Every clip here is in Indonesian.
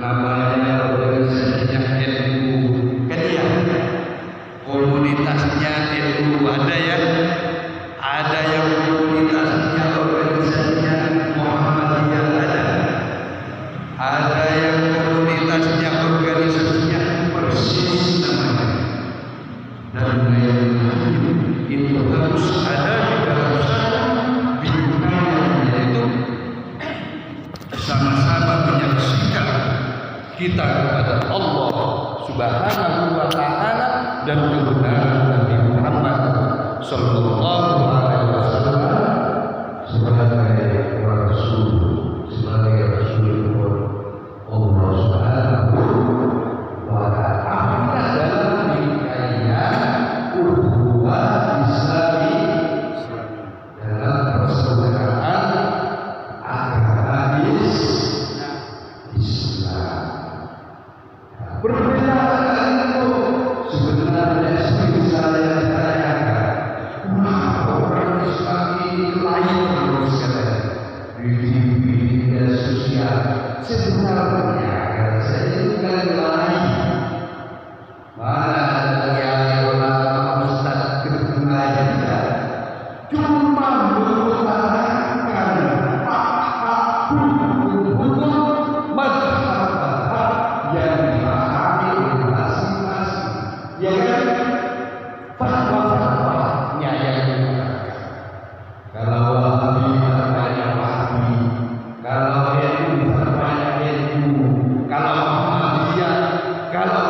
namanya organisasinya NU, kan ya, komunitasnya NU ada ya, ada yang komunitasnya organisasinya Muhammadiyah ada yang komunitasnya organisasinya Persis namanya, dan yang itu harus ada di dalam satu bimbingan, yaitu sama-sama menyaksikan kita kepada Allah Subhanahu wa Ta'ala dan kebenaran Nabi Muhammad Sallallahu Alaihi Wasallam sebagai Rasul, sebagai Rasulullah Allah Subhanahu wa Ta'ala dalam rangkaian ukhuwah Islami, dalam persaudaraan agama Islam. Perbedaan itu sebenarnya seperti saya tanyakan, kenapa orang Islam ini lain terus katanya di media sosial? Sebenarnya saya itu kan lain. Mana ada yang ulama ustaz kedua cuma mengutarakan hukum mazhab yang dipahami oleh masing-masing, ya kan? Fatwa-fatwanya yang digunakan. Kalau Wahabi fatwanya Wahabi, kalau NU fatwanya NU, kalau Muhammadiyah, kalau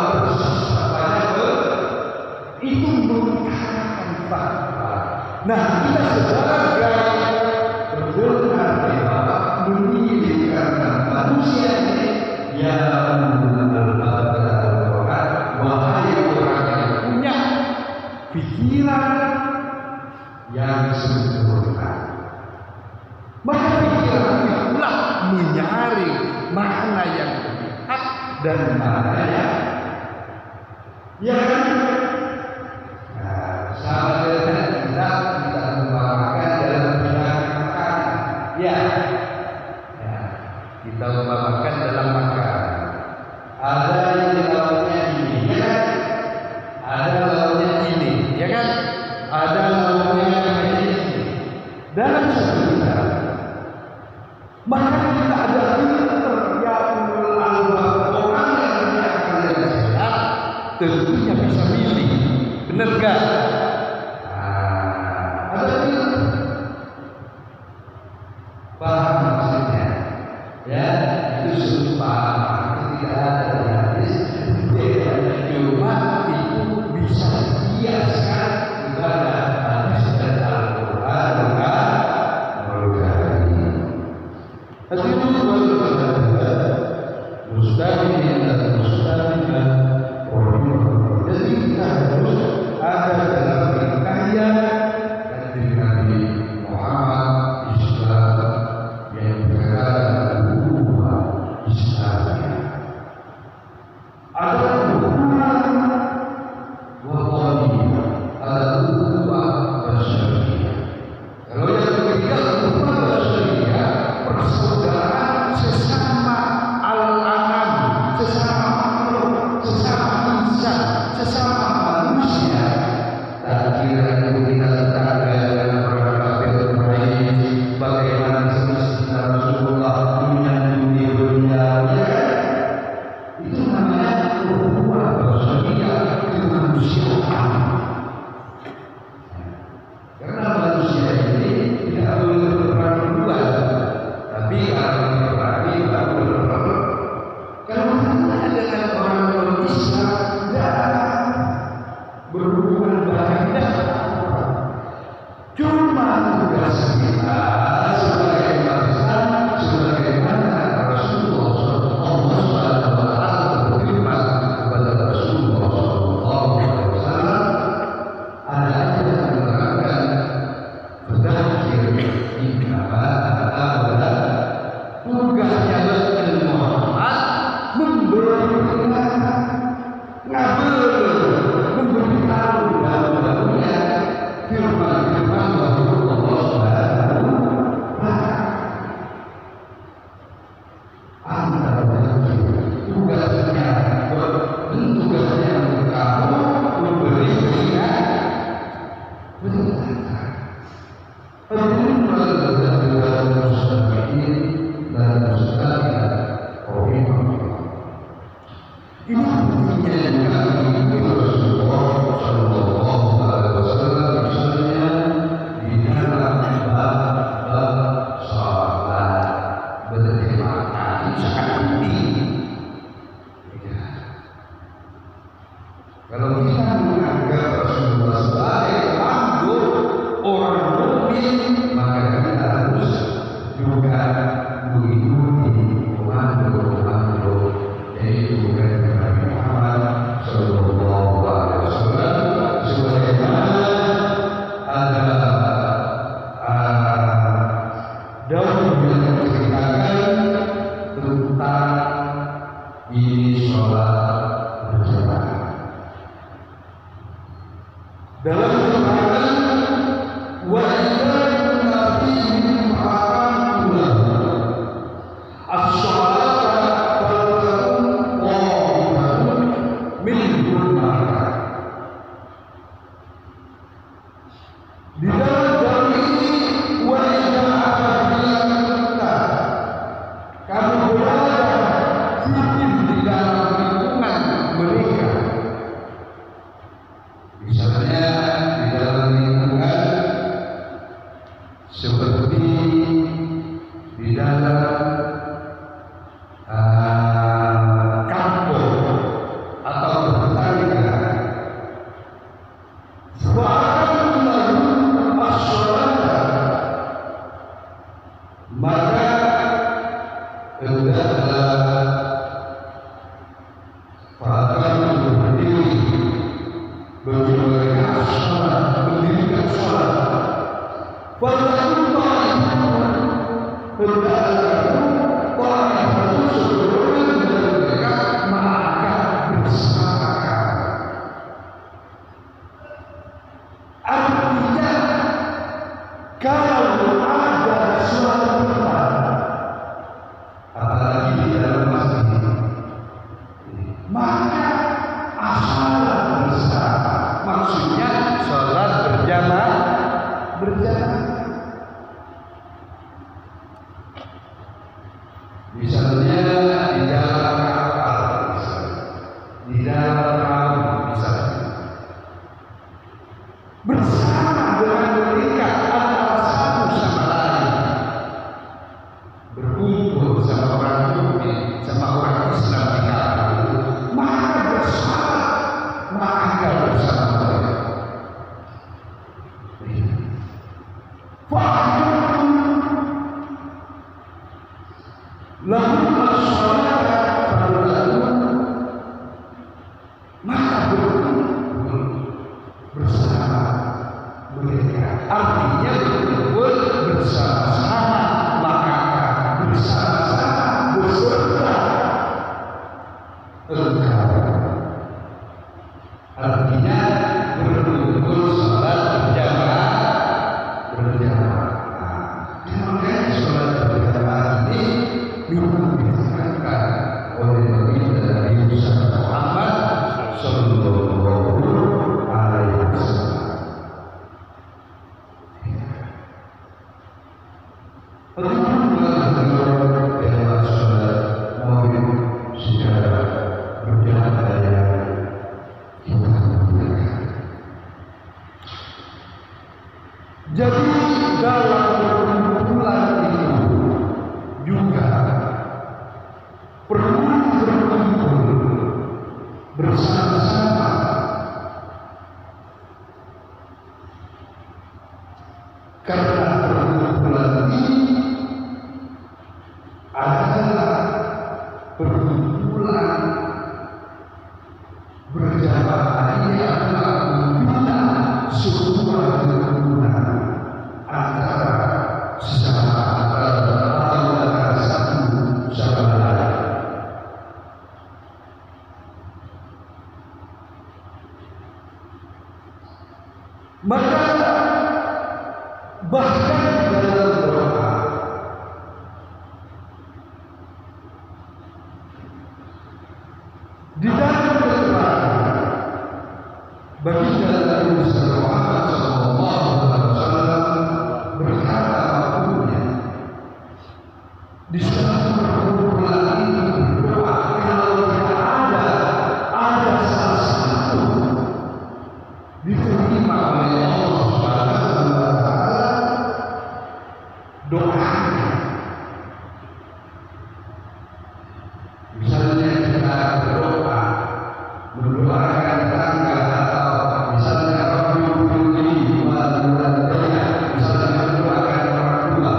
itu mengutarakan fatwa. Nah, kita sebagai berdoa menginginkan manusia ini yang menggunakan Al-Quran, wahai orang yang punya pikiran yang sempurna, maka pikiran itulah menyaring mana yang lebih hak dan mana yang sama dengan kita umpamakan dalam bidang makanan, ya, kita umpamakan dalam makanan. Ada yang lauknya ini, ya kan? Ada lauknya ini, ya kan? Ada lauknya ini. Dalam satu bidang, maka kita ada filter yang orang yang akan sehat tentunya bisa milih, benar gak? Paham maksudnya? Ya, itu sumpah tidak ada di hadis. Cuma itu bisa dihiaskan kepada hadis dan Al-Quran Al-Karim. Hadirin muslimin dan muslimat, jadi kita harus ada ini sholat berjamaah. Dalam keterangan wa idza kunta fihim fa'aqimna as-sholata faltakun qa'imatun minhum ma'aka. Di dalam dalil ini wa idza kunta kamu berada di dalam lingkungan mereka, misalnya di dalam lingkungan seperti di dalam kampung atau tetangga, maka hendaklah para berdiri bagi mereka sholat, mendirikan sholat. Hendaklah para seluruh mereka maka bersama. Artinya kalau ada suatu tempat, apalagi di dalam masjid, maka asal bersama, maksudnya sholat berjamaah. Misalnya di dalam kapal, di dalam perahu, misalnya bersama dengan mereka antara satu sama lain, berkumpul sama orang mukmin, sama orang Islam di kapal itu, maka bersama mereka. Lahum as-sholata faltakun, maka berkumpul bersama mereka. Artinya berkumpul bersama-sama, maka bersama-sama beserta engkau. Artinya berkumpul sholat berjamaah. Makanya sholat berjamaah ini memang ditekankan oleh Nabi Muhammad Sallallahu Alaihi Wasallam. Jadi dalam perkumpulan itu juga perlu berkumpul bersama-sama, karena perkumpulan ini adalah perkumpulan berjamaah. Ini adalah membina sebuah kerukunan antara sesama, antara satu sama lain. Maka bahkan dalam doa di dalam keterangan baginda Nabi Muhammad Sallallahu Alaihi Wasallam berkata apapun di suatu perkumpulan itu berdoa, kalau ada salah satu diterima oleh Allah Subhanahu wa Ta'ala doanya. Misalnya kita berdoa, mendoakan tetangga, atau misalnya Rabbi firli wa walidayya, misalnya mendoakan orang tua,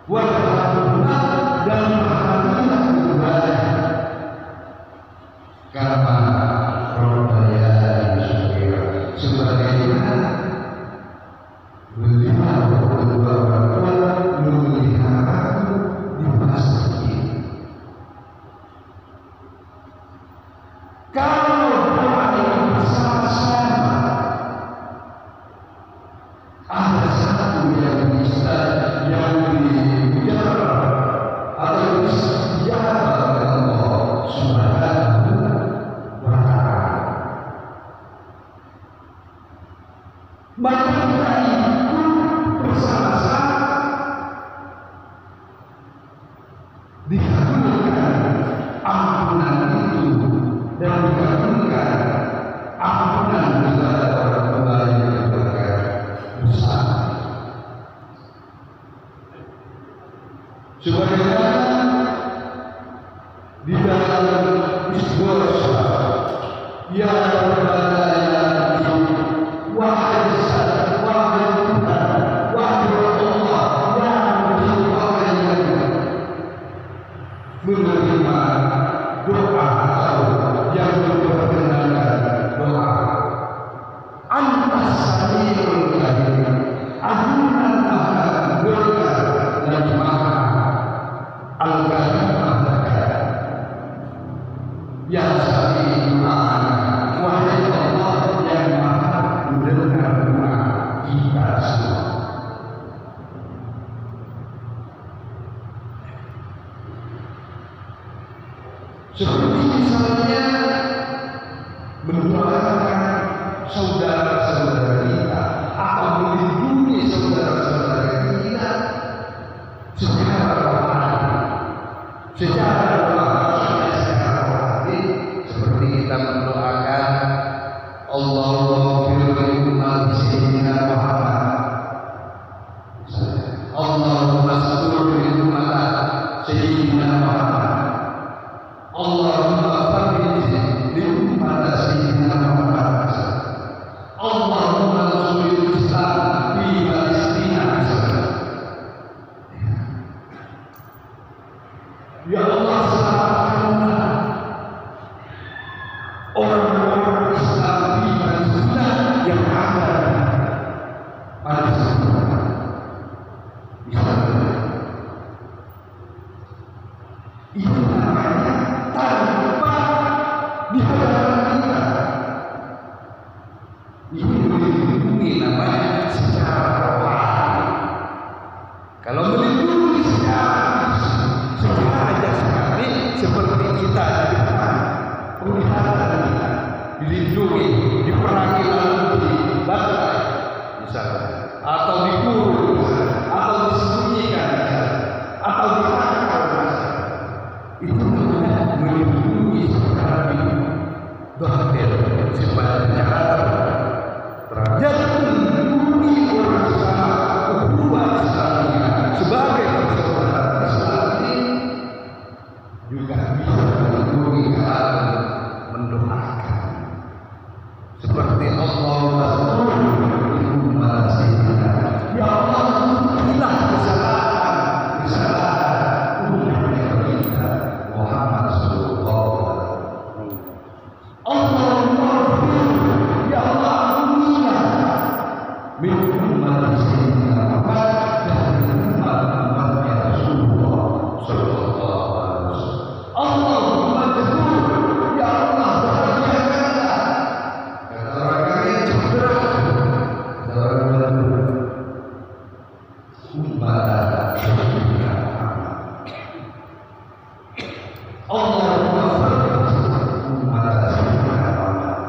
warahmatullah dan rahmatnya ibadah. Karena Rabbaya sebagaimana beliau kedua orang tua memeliharaku di masjid ini. Kalau doa yang bersama-sama ada satu yang bisa yang diujar atau dijawab oleh Allah Subhanahu wa ta'ala, maka kita ikut bersama-sama dikabulkan ampunan itu dan dikabulkan ampunan kepada orang tua yang berbuat dosa. Sebagaimana di dalam istighosa ya Rabbana wahai Tuhan, wahai Allah yang menerima doa atau yang memperkenankan doa. Antas sami'ul alim, adunan akan berkat dan maha al-karimah yang sami'ul alim, wahai Allah yang maha mendengar doa kita semua. Seperti misalnya mendoakan saudara-saudara kita atau melindungi saudara-saudara kita secara rohani, secara rohani, seperti kita mendoakan Allahumma firman sayyidina Muhammad, Allahumma astur umat sayyidina Muhammad, Allahumma farij li umat sayyidina Muhammad, Allahumma nasrul Islam fi Palestina. Ya Allah, selamatkanlah orang-orang Islam di Palestina yang ada pada sekarang. Itu namanya tanpa dihadapkan kita. Ini melindungi namanya secara rohani. Kalau melindungi secara jasmani seperti kita di depan penglihatan kita dilindungi, diperangi lalu dibantai misalnya, atau dikurung atau disembunyikan atau ditangkap, itu namanya melindungi secara dohir sebenarnya jadi melindungi orang sama ukhuwah Islamiyah sebagai persaudaraan Islam ini juga bisa melindungi kalau mendoakan seperti Allahumma ya Allah, inilah kesalahan umatnya kita Muhammad sallallahu alaihi wasallam. Allahumma ya Allah, ampunilah min umat sayyidina Muhammad dan umatnya Rasulullah sallallahu alaihi wasallam. Allahumma jabur ya Allah, bahagiakanlah kata orang yang cedera umat sayyidina Muhammad. Allahumma farij umat sayyidina Muhammad.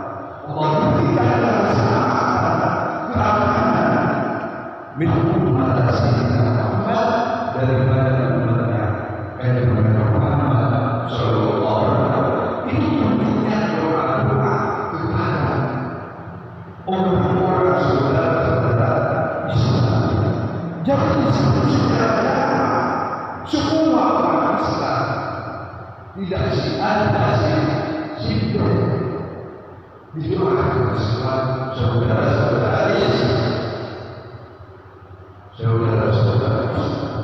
Allahumma berikanlah keamanan min umat sayyidina Muhammad daripada umatnya Nabi Muhammad sallallahu alaihi wasallam. Ini bentuknya doa-doa kepada orang-orang saudara-saudara Islam. Jadi sebenarnya semua orang Islam tidak ada sipil didoakan semua saudara-saudara Islam, saudara-saudara Islam.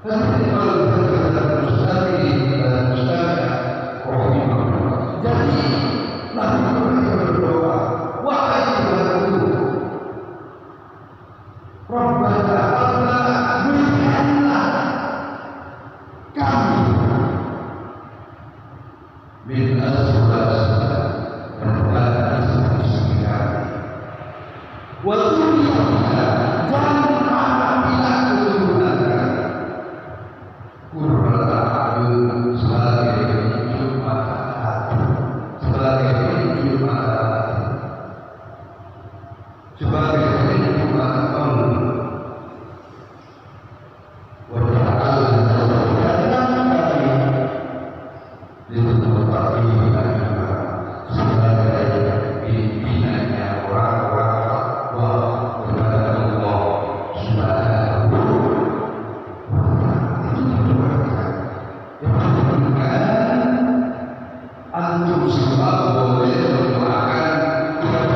Jadi Nabi berdoa, wahai Tuhanku, Rabbana berikanlah kami min azwajina dan istri kami, wa dzurriyyatina dan anak-anak keturunan kami, qurrata a'yun sebagai penunjuk mata hati, sebagai penunjuk mata hati, sebagai penunjuk mata qalbi. Antum semua boleh mendoakan kita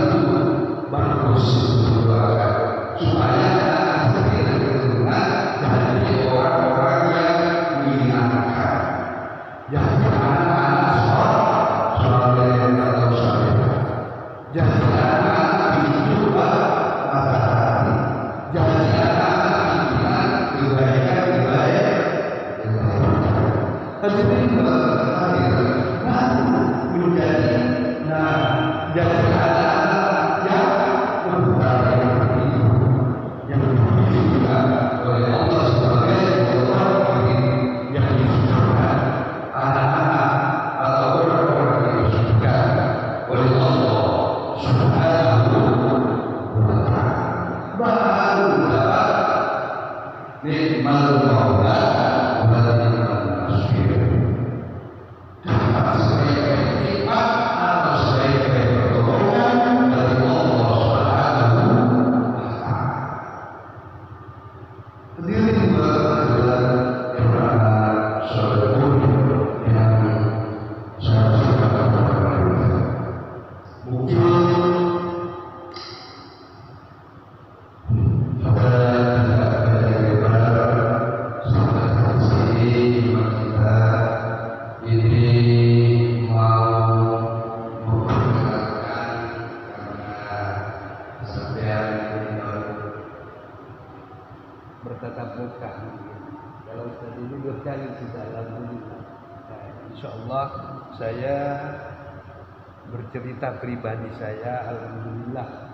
itu bagus mendoakan supaya nanti keturunan jadi orang-orang yang menyenangkan, jadi anak-anak soleh atau soleh, jadi anak-anak juga mata hati, jadi anak-anak pimpinan kebaikan-kebaikan. Tapi menjadi jadi anak-anak yang berbuat yang juga oleh Allah sebagai orang yang disucikan, anak-anak atau orang-orang yang disucikan oleh Allah Subhanahu wa Ta'ala, baru dapat nikmal maula wa nikmal nasir. Bertatap muka. Kalau tadi ini 2 kali sudah, alhamdulillah. Insya Allah saya bercerita pribadi saya, alhamdulillah.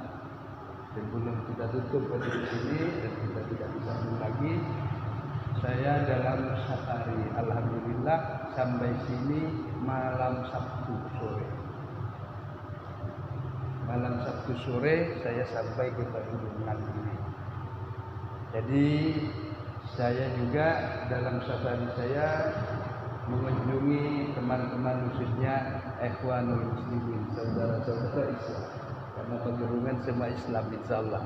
Sebelum kita tutup pada sini dan kita tidak bisa lagi, saya dalam sehari, alhamdulillah, sampai sini malam Sabtu sore. Malam Sabtu sore saya sampai ke Bandungan ini. Jadi saya juga dalam safari saya mengunjungi teman-teman khususnya Ikhwanul Muslimin, saudara-saudara Islam, karena pengerungan semua Islam insyaallah.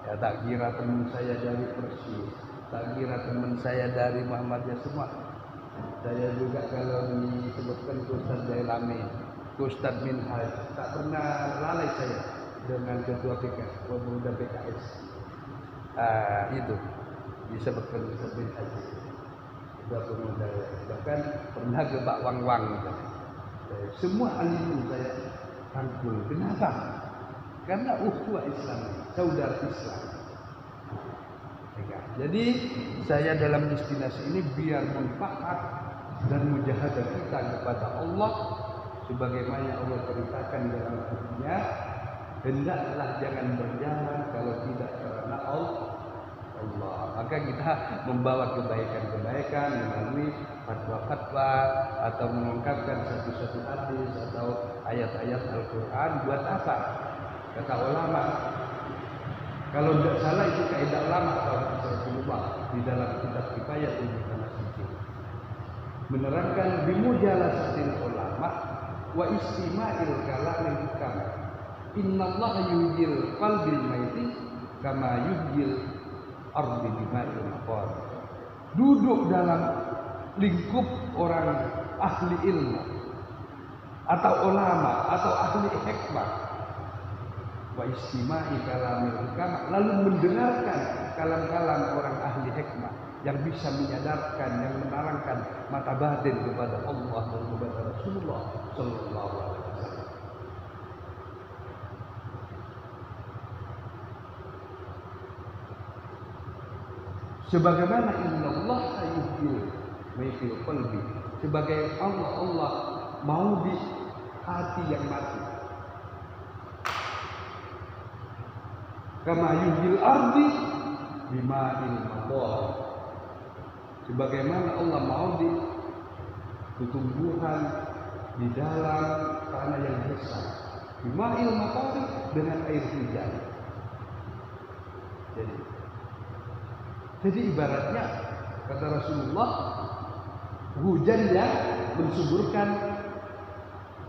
Ya, tak kira teman saya dari Persis, tak kira teman saya dari Muhammadiyah semua. Saya juga kalau disebutkan Ustaz Jailami, Ustaz Minhaj, tak pernah lalai saya dengan ketua PKS, pemuda PKS. Itu disebutkan Ustaz Haji, ketua pemuda, bahkan pernah ke Pak Wang-Wang. Semua alim saya rangkul. Kenapa? Karena ukhuwah Islam, saudara Islam. Jadi saya dalam destinasi ini biar manfaat dan mujahadah kita kepada Allah, sebagaimana Allah ceritakan dalam Al-Qur'an, hendaklah jangan berjalan kalau tidak karena Allah. Maka kita membawa kebaikan-kebaikan melalui fatwa-fatwa atau mengungkapkan satu-satu hadis atau ayat-ayat Al-Quran. Buat apa? Kata ulama, kalau tidak salah itu kaidah ulama tahun Rasulullah di dalam kitab Kifayah ini menerangkan bimujalasatil ulama wa istima'il kalamil hukam. Innallaha yuhjil qalbil maiti kama yuhjil ardi bima'il maqar. Duduk dalam lingkup orang ahli ilmu atau ulama atau ahli hikmah wa istima'i kalamil hukama, lalu mendengarkan kalam-kalam orang ahli hikmah yang bisa menyadarkan, yang menerangkan mata batin kepada Allah dan kepada Rasulullah sallallahu alaihi wasallam. Sebagaimana innallaha yuhyil qalbi, sebagai Allah mau di hati yang mati. Kama yuhyil ardi bima'il madar, sebagaimana Allah mau di tumbuhan di dalam tanah yang besar, bima'il madar, dengan air hujan. Jadi ibaratnya kata Rasulullah, hujan yang mensuburkan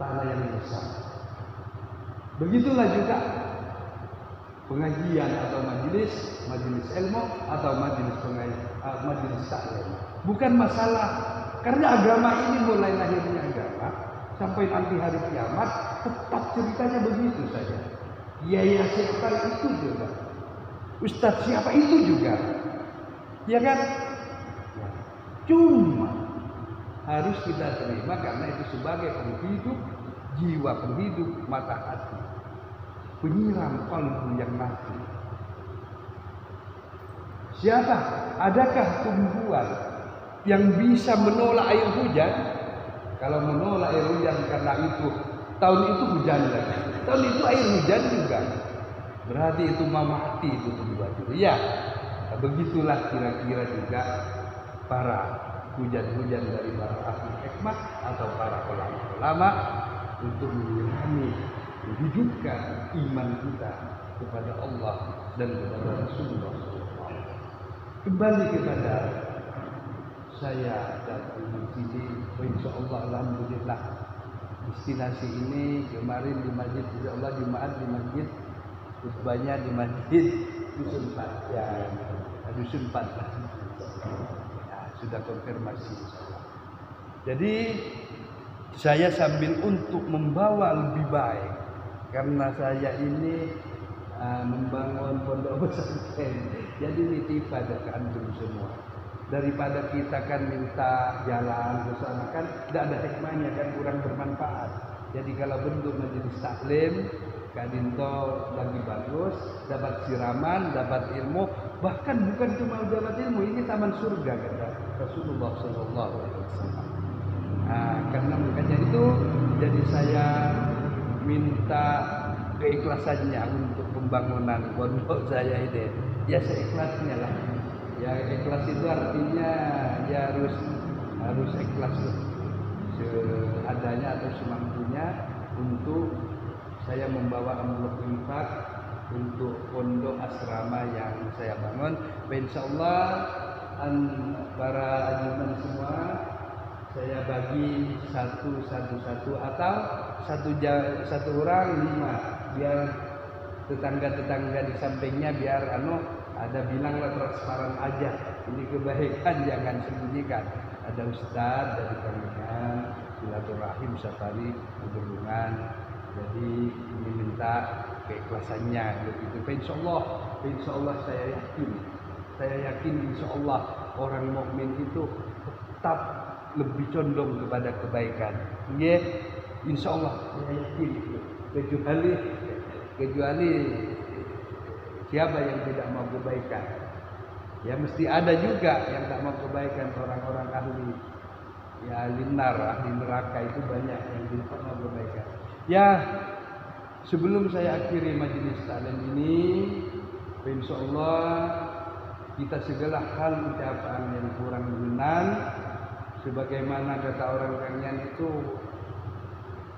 tanah yang besar. Begitulah juga pengajian atau majelis ilmu atau majelis taklim. Bukan masalah, karena agama ini mulai lahirnya agama sampai nanti hari kiamat tetap ceritanya begitu saja. Ya siapa itu juga, ustadz siapa itu juga, ya kan? Cuma harus kita terima karena itu sebagai penghidup jiwa, penghidup mata hati, penyiram kalbu yang mati. Siapa? Adakah tumbuhan yang bisa menolak air hujan? Kalau menolak air hujan karena itu tahun itu hujan lagi, tahun itu air hujan juga, berarti itu mati itu tumbuhan itu. Ya, begitulah kira-kira juga para hujan-hujan dari para ahli hikmah atau para ulama untuk menyirami, menghidupkan iman kita kepada Allah dan kepada Rasulullah SAW. Kembali kepada saya datang di sini, insyaallah alhamdulillah destinasi ini kemarin di masjid, insyaallah Jumat di masjid, khutbahnya di masjid Dusun Padang, Dusun Padang. Sudah konfirmasi. Jadi saya sambil untuk membawa lebih baik, karena saya ini membangun pondok pesantren, jadi nitip pada antum semua. Daripada kita kan minta jalan ke sana kan tidak ada hikmahnya, kan kurang bermanfaat. Jadi kalau bentuk majelis taklim, Kak Dinto lagi bagus, dapat siraman, dapat ilmu, bahkan bukan cuma dapat ilmu, ini taman surga kata Rasulullah Sallallahu Alaihi Wasallam. Karena makanya itu, jadi saya minta keikhlasannya untuk pembangunan pondok saya ini. Ya seikhlasnya lah. Ya ikhlas itu artinya ya harus ikhlas seadanya atau semampunya untuk saya membawa amplop infak untuk pondok asrama yang saya bangun. Insyaallah para ajudan semua saya bagi satu atau satu orang 5, biar tetangga-tetangga di sampingnya biar ada bilanglah transparan aja. Ini kebaikan jangan sembunyikan. Ada ustaz dari kamian silaturahim safari berhubungan. Jadi ini minta keikhlasannya begitu. Insyaallah saya yakin insyaallah orang mukmin itu tetap lebih condong kepada kebaikan. Ya, insyaallah saya yakin itu. Kecuali siapa yang tidak mau kebaikan. Ya mesti ada juga yang tak mau kebaikan, orang-orang ahli ahli neraka itu banyak yang tidak mau kebaikan. Ya, sebelum saya akhiri majelis taklim ini, insyaallah kita segala hal ucapan yang kurang berkenan, sebagaimana kata orang Kangen itu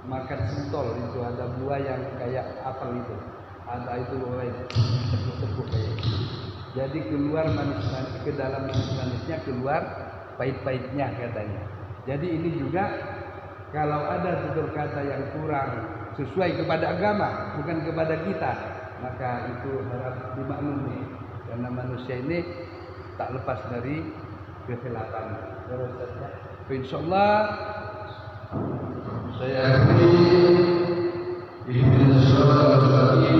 makan sentol itu ada buah yang kayak apel itu, ada itu tepuk kayak itu. Jadi keluar manis-manis, ke dalam manis-manisnya keluar pahit-pahitnya katanya. Jadi ini juga kalau ada tutur kata yang kurang sesuai kepada agama, bukan kepada kita, maka itu harap dimaklumi, karena manusia ini tak lepas dari kekhilafan. Insyaallah saya akhiri ihdinas shiratal mustaqim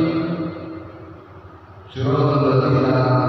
Siratal ladzina